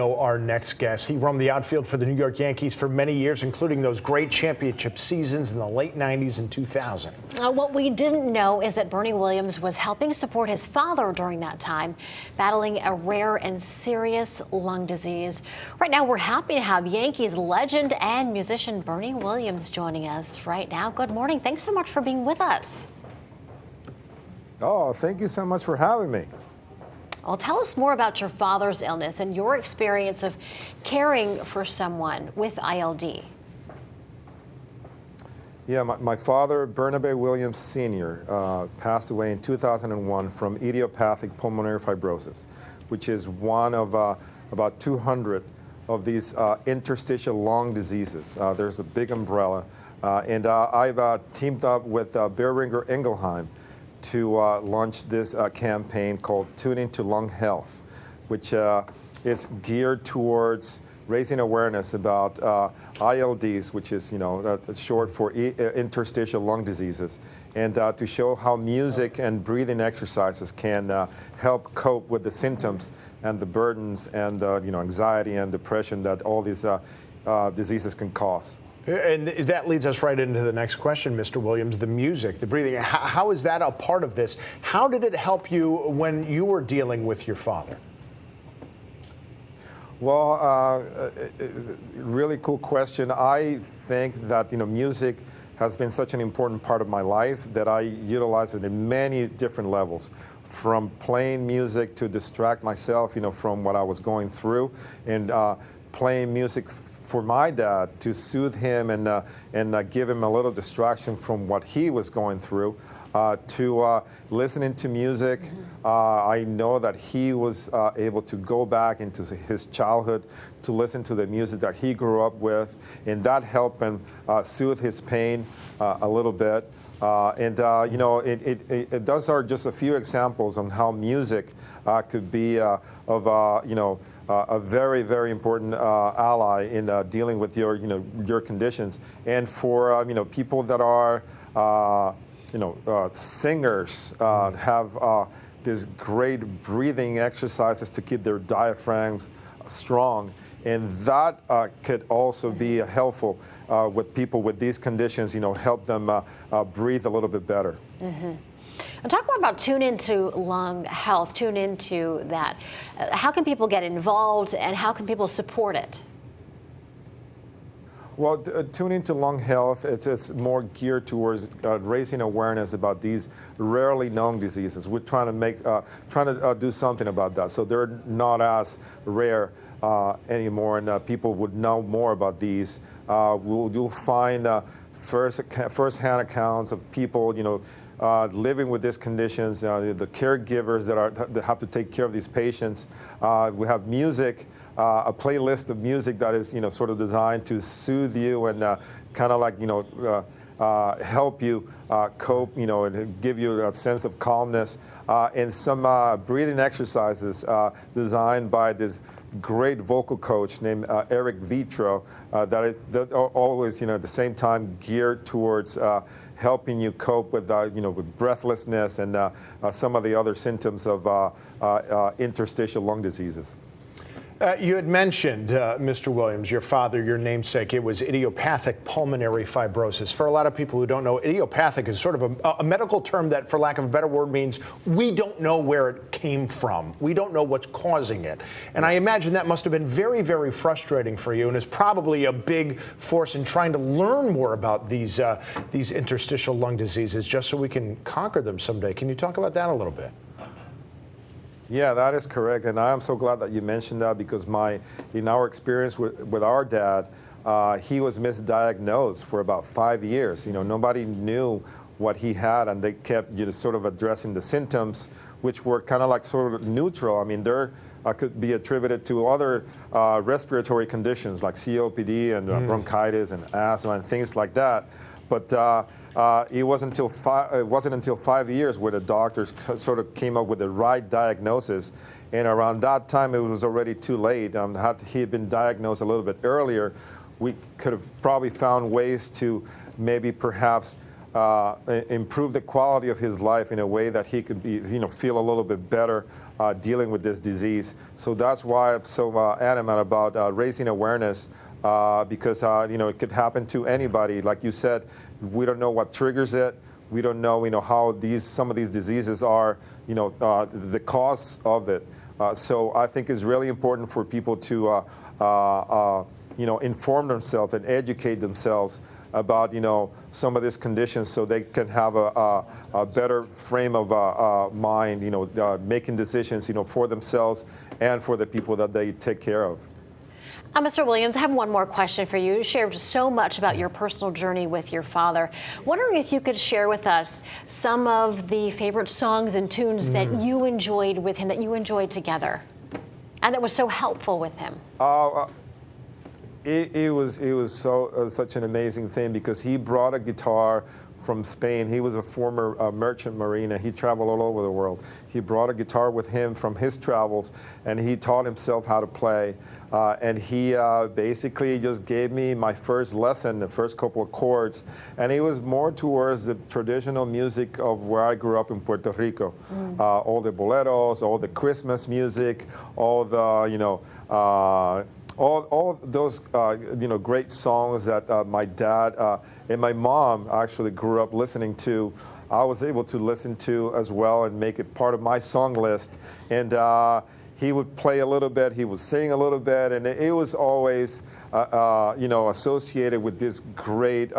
Our next guest. He roamed the outfield for the New York Yankees for many years, including those great championship seasons in the late 90s and 2000. What we didn't know is that Bernie Williams was helping support his father during that time, battling a rare and serious lung disease. Right now, we're happy to have Yankees legend and musician Bernie Williams joining us right now. Good morning. Thanks so much for being with us. Oh, thank you so much for having me. Well, tell us more about your father's illness and your experience of caring for someone with ILD. Yeah, my father, Bernabe Williams Sr., passed away in 2001 from idiopathic pulmonary fibrosis, which is one of about 200 of these interstitial lung diseases. There's a big umbrella, and I've teamed up with Boehringer Ingelheim to launch this campaign called Tune Into Lung Health, which is geared towards raising awareness about ILDs, which is short for interstitial lung diseases, and to show how music and breathing exercises can help cope with the symptoms and the burdens and anxiety and depression that all these diseases can cause. And that leads us right into the next question, Mr. Williams, the music, the breathing. How is that a part of this? How did it help you when you were dealing with your father? Well, really cool question. I think that music has been such an important part of my life that I utilize it in many different levels, from playing music to distract myself, from what I was going through, and playing music for my dad to soothe him and give him a little distraction from what he was going through, to listening to music. I know that he was able to go back into his childhood to listen to the music that he grew up with, and that helped him soothe his pain a little bit. Those are just a few examples on how music could be of a very, very important ally in dealing with your conditions. And for people that are singers, have these great breathing exercises to keep their diaphragms strong. And that could also be helpful with people with these conditions, help them breathe a little bit better. Mm-hmm. And talk more about Tune Into Lung Health, tune into that. How can people get involved and how can people support it? Well, Tune Into Lung Health, it's more geared towards raising awareness about these rarely known diseases. We're trying to do something about that, so they're not as rare anymore, and people would know more about these. You'll find first-hand accounts of people, living with these conditions, the caregivers that have to take care of these patients. We have music, a playlist of music that is, sort of designed to soothe you and kind of like, help you cope, and give you a sense of calmness, and some breathing exercises designed by this great vocal coach named Eric Vitro that are always, at the same time geared towards helping you cope with, with breathlessness and some of the other symptoms of interstitial lung diseases. You had mentioned, Mr. Williams, your father, your namesake, it was idiopathic pulmonary fibrosis. For a lot of people who don't know, idiopathic is sort of a medical term that, for lack of a better word, means we don't know where it came from. We don't know what's causing it. And yes. I imagine that must have been very, very frustrating for you and is probably a big force in trying to learn more about these interstitial lung diseases just so we can conquer them someday. Can you talk about that a little bit? Yeah, that is correct, and I am so glad that you mentioned that because in our experience with our dad, he was misdiagnosed for about 5 years. Nobody knew what he had, and they kept sort of addressing the symptoms, which were kind of like sort of neutral. I mean, they're could be attributed to other respiratory conditions like COPD and bronchitis and asthma and things like that. But it wasn't until 5 years where the doctors sort of came up with the right diagnosis, and around that time it was already too late. Had he been diagnosed a little bit earlier, we could have probably found ways to maybe perhaps improve the quality of his life in a way that he could be, feel a little bit better dealing with this disease. So that's why I'm so adamant about raising awareness, because it could happen to anybody. Like you said, we don't know what triggers it. We don't know, how some of these diseases are, the cause of it. So I think it's really important for people to, inform themselves and educate themselves about, some of these conditions, so they can have a better frame of mind, making decisions, for themselves and for the people that they take care of. Mr. Williams, I have one more question for you. You shared so much about your personal journey with your father. Wondering if you could share with us some of the favorite songs and tunes that you enjoyed with him, that you enjoyed together, and that was so helpful with him. It was such an amazing thing, because he brought a guitar from Spain. He was a former merchant marine, and he traveled all over the world. He brought a guitar with him from his travels, and he taught himself how to play. And he basically just gave me my first lesson, the first couple of chords. And it was more towards the traditional music of where I grew up in Puerto Rico. All the boleros, all the Christmas music, all the, all those great songs that my dad and my mom actually grew up listening to. I was able to listen to as well and make it part of my song list. And he would play a little bit, he would sing a little bit, and it was always associated with this great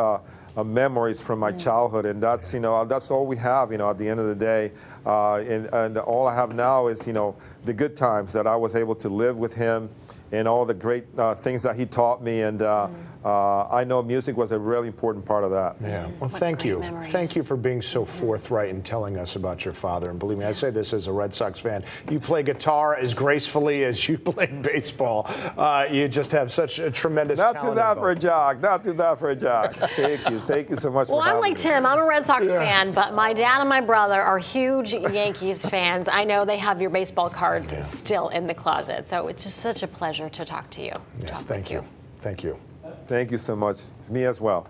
memories from my childhood. And that's that's all we have at the end of the day. And all I have now is the good times that I was able to live with him, and all the great things that he taught me. And I know music was a really important part of that. Yeah. Well, thank you. Memories. Thank you for being so forthright and telling us about your father. And believe me, I say this as a Red Sox fan. You play guitar as gracefully as you play baseball. You just have such a tremendous talent. Not too that for a jog. Not too that for a jog. Thank you. Thank you so much for having me. Well, I'm like Tim. I'm a Red Sox fan, but my dad and my brother are huge Yankees fans. I know they have your baseball cards still in the closet. So it's just such a pleasure to talk to you. Yes, thank you. Thank you. Thank you so much. Me as well.